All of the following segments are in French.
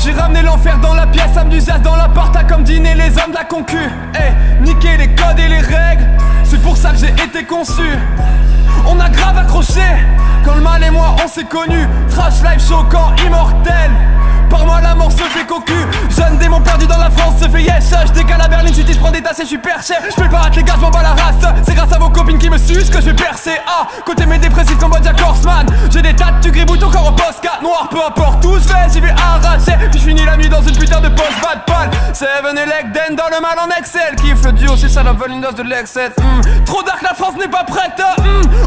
J'ai ramené l'enfer dans la pièce, ça me d'usage dans la porte, comme dîner les hommes de la concu. Niquer les codes et les règles, c'est pour ça que j'ai été conçu. On a grave accroché, quand le mal et moi on s'est connus. Trash life choquant, immortel. Par moi la mort se fait cocu. Jeune démon perdu dans la France se fait yes. Je décale à Berlin City, je prends des tasses et je suis perché. Je peux pas rater les gars, je m'en bats la race. C'est grâce à vos copines qui me sucent que je vais percer. Ah, côté mes dépressifs comme Bojack Horseman. J'ai des tas de gribouts encore au post-4 noir. Peu importe où je vais, j'y vais arracher. Puis je finis la nuit dans une putain de post bad pal. Seven et Legden dans le mal en Excel. Kiffe le duo, c'est ça la veulent une dose de l'excès. Trop dark, la France n'est pas prête.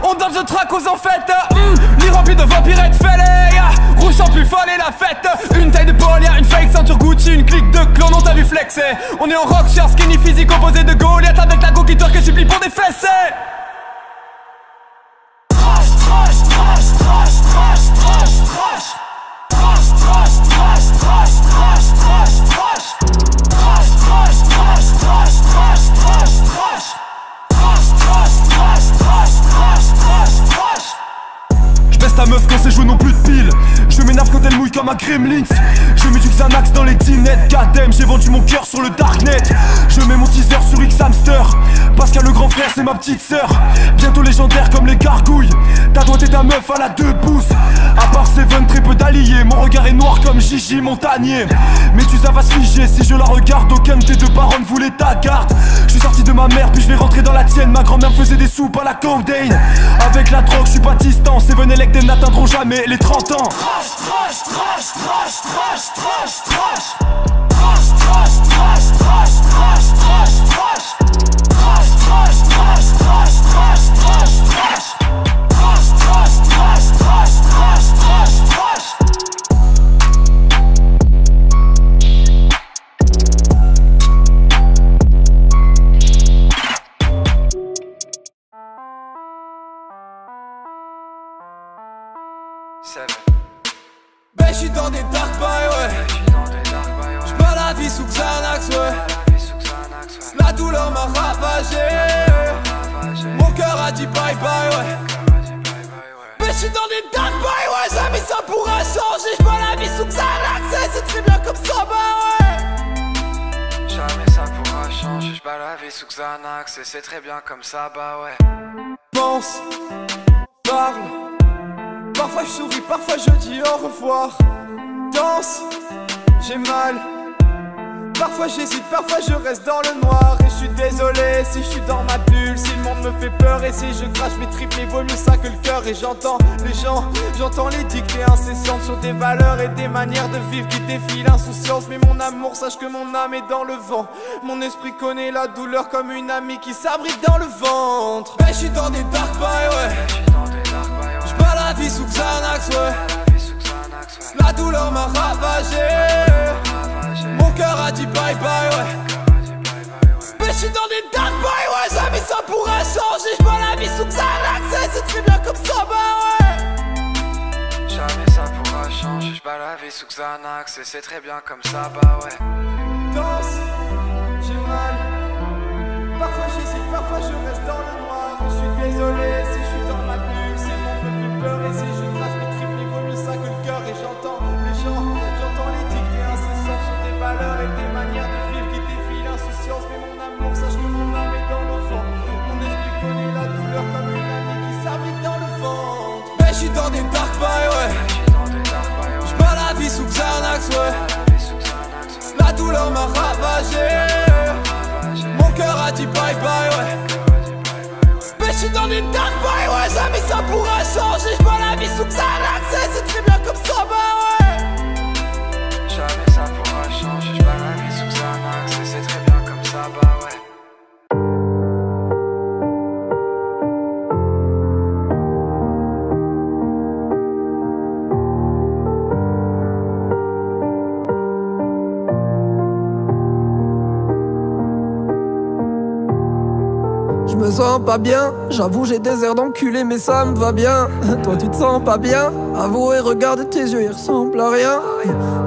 On danse de track aux enfêtes. Lit rempli de vampirettes fêlées. Rouge sans plus folle et la fête. Une taille de Polia, une fake ceinture Gucci, une clique de clones, on t'a vu flexer. On est en rock, cher skinny physique composé de Goliath avec la go qui que supplie pour des fessées. Trash, trash, trash, trash, trash, trash, trash. Trash, trash, trash, trash, trash, trash, trash. Trash, trash, trash, trash, trash, trash, trash. Trash, trash, trash, trash, trash, trash, trash. J'baisse ta meuf quand c'est joué non plus de pile. Je m'énerve quand elle mouille comme un Gremlins. Je mets du Xanax dans les dinettes. Goddamn, j'ai vendu mon cœur sur le darknet. Je mets mon teaser sur X-Hamster. Pascal le grand frère c'est ma petite sœur. Bientôt légendaire comme les gargouilles. Ta droite et ta meuf à la 2 pouces. À part Seven, très peu d'alliés. Mon regard est noir comme Gigi Montagnier. Mais tu ça va se figer si je la regarde. Aucun de tes deux parents ne voulait ta garde. Je suis sorti de ma mère puis je vais rentrer dans la tienne. Ma grand-mère faisait des soupes à la codeine. Avec la drogue je suis pas distant. Seven et Legden n'atteindront jamais les 30 ans. Trash, trash, trash, trash, trash, trash, trash. Trash, trash, trash, trash, trash, trash, trash. Trash, trash, trash, trash, trash, trash, trash. Trash, trash, trash, trash, trash, trash, trash. Ben j'suis dans des dark bails, ouais. J'bats la vie sous Xanax, ouais. La douleur m'a ravagé. Mon cœur a dit bye bye, ouais. Ben j'suis dans des dark bails, ouais. Jamais ça pourra changer. J'bats la vie sous Xanax, c'est très bien comme ça, bah ouais. Jamais ça pourra changer. J'bats la vie sous Xanax et c'est très bien comme ça, bah ouais. Pense, parle. Parfois je souris, parfois je dis au revoir. Danse, j'ai mal. Parfois j'hésite, parfois je reste dans le noir. Et je suis désolé si je suis dans ma bulle, si le monde me fait peur et si je crache mes tripes. Mais vaut mieux ça que le cœur. Et j'entends les gens, j'entends les dictées incessantes sur des valeurs et des manières de vivre qui défient l'insouciance. Mais mon amour, sache que mon âme est dans le vent. Mon esprit connaît la douleur comme une amie qui s'abrite dans le ventre. Ben je suis dans des dark bails, ouais. J'bats la vie sous Xanax, ouais. La douleur m'a ravagé. Mon cœur a dit bye bye, ouais. Mais j'suis dans des dark boys, ouais. Jamais ça pourra changer. J'bois la vie sous Xanax, c'est très bien comme ça, bah ouais. Jamais ça pourra changer. J'bats la vie sous Xanax et c'est très bien comme ça, bah ouais. Danse, j'ai mal. Parfois j'hésite, parfois je reste dans le noir. Je suis désolé si je suis dans ma bulle, si le monde me fait peur et si je crache mes tripes, il vaut mieux ça que le cœur. Et j'entends les gens, j'entends les dictées incessantes sur des valeurs et des manières de vivre qui défient l'insouciance. Mais mon amour, sache que mon âme est dans le vent. Mon esprit connaît la douleur comme une amie qui s'abrite dans le ventre. Mais je suis dans des dark bails, ouais. J'bats la vie sous Xanax, ouais. La douleur m'a ravagé. Mon cœur a dit bye bye, ouais. Mais j'suis dans des dark boys, ouais. Jamais ça pourra changer. J'bois la vie sous Xanax, c'est très bien comme ça, bah ouais. Jamais ça pourra changer. J'bats la vie sous Xanax et c'est très bien comme ça, bah ouais. je me sens pas bien. J'avoue j'ai des airs d'enculé mais ça me va bien. Toi tu te sens pas bien? Avoue et regarde tes yeux, ils ressemblent à rien.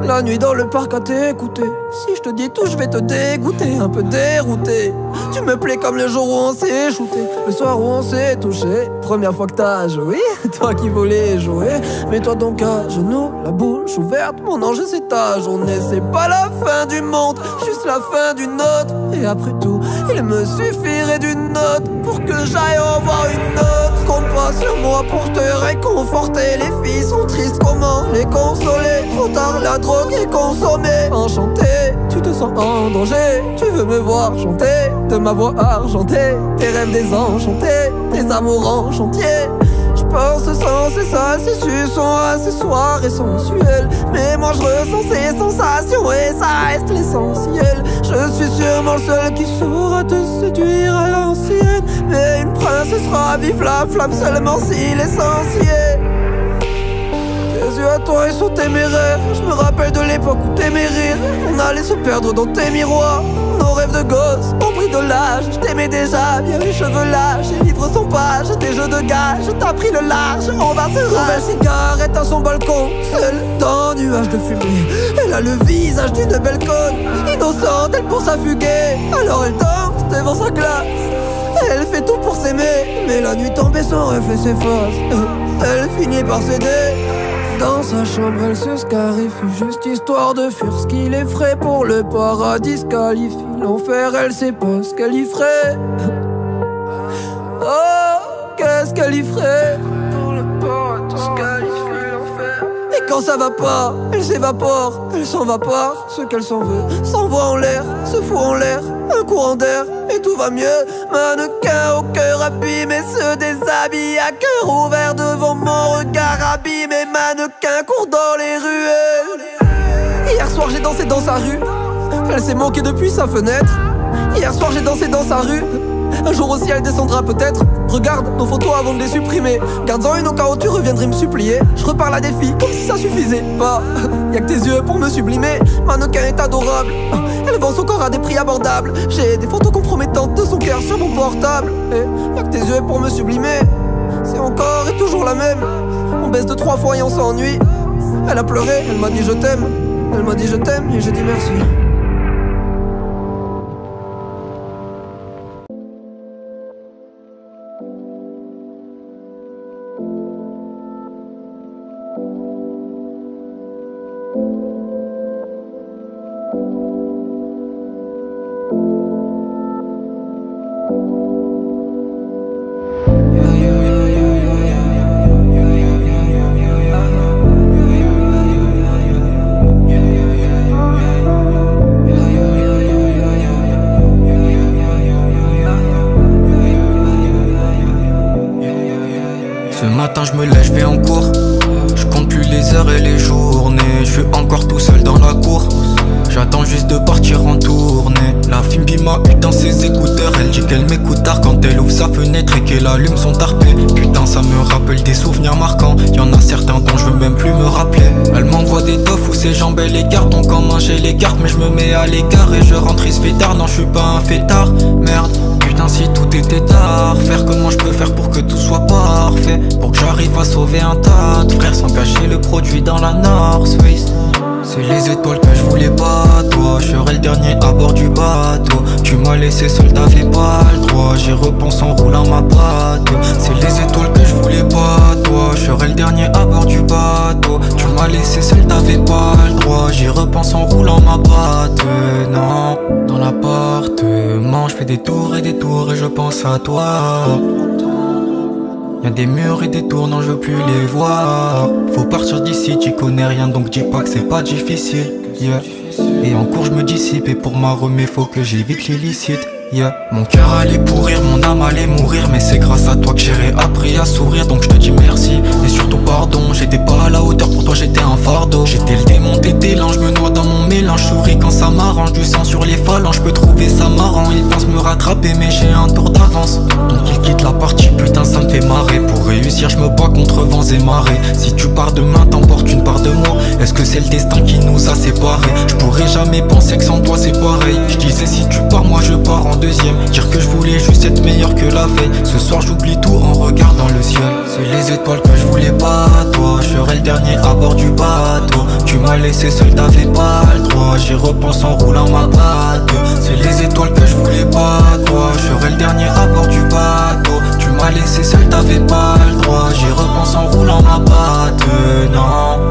La nuit dans le parc à t'écouter. Si je te dis tout je vais te dégoûter. Un peu dérouté. Tu me plais comme le jour où on s'est shooté, le soir où on s'est touché. Première fois que t'as joué, toi qui voulais jouer. Mets-toi donc à genoux, la bouche ouverte. Mon ange c'est ta journée. C'est pas la fin du monde, juste la fin d'une autre. Et après tout, il me suffirait d'une note pour que j'aille en voir une autre. Compte pas sur moi pour te réconforter. Les filles sont tristes, comment les consoler? Trop tard, la drogue est consommée. Enchanté, tu te sens en danger. Tu veux me voir chanter de ma voix argentée. Tes rêves désenchantés, tes amours en chantier. J'pense sans c'est ça, ces suces sont accessoires et sensuels. Mais moi je ressens ces sensations et ça reste l'essentiel. Je suis sûrement le seul qui saura te séduire à l'ancienne. Mais une princesse ravive la flamme seulement si l'essentiel. Tes yeux à toi ils sont téméraires. Je me rappelle de l'époque où t'aimais rire. On allait se perdre dans tes miroirs. Nos rêves de gosse ont pris de l'âge. Je t'aimais déjà, bien les cheveux lâches. Les livres sans pages, des jeux de gage. T'as pris le large, on va se nouvelle cigarette à son balcon. Seule dans un nuage de fumée. Elle a le visage d'une belle conne. Innocente, elle pense à fuguer. Alors elle danse devant sa classe. Elle fait tout pour s'aimer. Mais la nuit tombée, son reflet s'efface. Elle finit par céder. Dans sa chambre, elle se scarifie, juste histoire de fuir ce qu'il effraie. Pour le paradis qualifie l'enfer, elle sait pas ce qu'elle y ferait. Oh, qu'est-ce qu'elle y ferait? Pour le paradis qualifie l'enfer. Et quand ça va pas, elle s'évapore, elle s'en va pas. Ce qu'elle s'en veut, s'envoie en l'air, se fout en l'air, un courant d'air, et tout va mieux. Mannequin au cœur abîmé se déshabille à cœur ouvert devant mon regard abîmé. Mannequin court dans les ruelles. Hier soir j'ai dansé dans sa rue. Elle s'est manquée depuis sa fenêtre. Hier soir j'ai dansé dans sa rue. Un jour aussi elle descendra peut-être. Regarde nos photos avant de les supprimer. Garde-en une au cas où tu reviendrais me supplier. Je reparle à des filles comme si ça suffisait pas. Y'a que tes yeux pour me sublimer. Mannequin est adorable. Elle vend son corps à des prix abordables. J'ai des photos compromettantes de son cœur sur mon portable. Et y'a que tes yeux pour me sublimer. C'est encore et toujours la même. On baisse 2-3 fois et on s'ennuie. Elle a pleuré, elle m'a dit je t'aime. Elle m'a dit je t'aime et j'ai dit merci. Ce matin je me lève, je vais en cours. Je compte plus les heures et les journées. Je suis encore tout seul dans la cour. J'attends juste de partir en tournée. La Fimbi m'a eu dans ses écouteurs. Elle dit qu'elle m'écoute tard quand elle ouvre sa fenêtre et qu'elle allume son tarpé. Putain ça me rappelle des souvenirs marquants. Y'en a certains dont je veux même plus me rappeler. Elle m'envoie des teufs où ses jambes elle écartent. Donc quand manger les cartes mais je me mets à l'écart. Et je rentre il se fait tard, non je suis pas un fêtard. Merde, putain si tout était tard. Faire comment je peux faire pour que tout soit parfait. Pour que j'arrive à sauver un tas de frères sans cacher le produit dans la North Suisse. C'est les étoiles que je voulais pas, toi. Je serai le dernier à bord du bateau. Tu m'as laissé seul, t'avais pas le droit. J'y repense en roulant ma patte. C'est les étoiles que je voulais pas, toi. Je serai le dernier à bord du bateau. Tu m'as laissé seul, t'avais pas le droit. J'y repense en roulant ma patte. Non, dans l'appartement, je fais des tours et je pense à toi. Y'a des murs et des tours, non je veux plus les voir. Faut partir d'ici, tu connais rien donc dis pas que c'est pas difficile, yeah. Et en cours je me dissipe et pour ma remée faut que j'évite l'illicite, yeah. Mon cœur allait pourrir, mon âme allait mourir. Mais c'est grâce à toi que j'ai réappris à sourire. Donc je te dis merci et surtout pardon. J'étais pas à la hauteur, pour toi j'étais un fardeau. J'étais le démon, t'étais l'ange, je me noie dans mon mélange. Souris quand ça m'arrange. m'arrange du sang sur les phalanges. Je peux trouver ça marrant, ils pensent me rattraper mais j'ai un tour d'avance. Donc ils quittent la partie, putain ça me fait marrer. Pour réussir je me bats contre vents et marées. Si tu pars demain t'emportes une part de moi. Est-ce que c'est le destin qui nous a séparés? Je pourrais jamais penser que sans toi c'est pareil. Je disais si tu pars moi je pars en deuxième. Dire que je voulais juste être meilleur que la veille. Ce soir j'oublie tout en regardant le ciel. C'est les étoiles que je voulais pas, toi. Je serai le dernier à bord du bateau. Tu m'as laissé seul, t'avais pas le droit. J'y repense en roulant ma patte. C'est les étoiles que je voulais pas, toi. Je serai le dernier à bord du bateau. Tu m'as laissé seul, t'avais pas le droit. J'y repense en roulant ma patte. Non.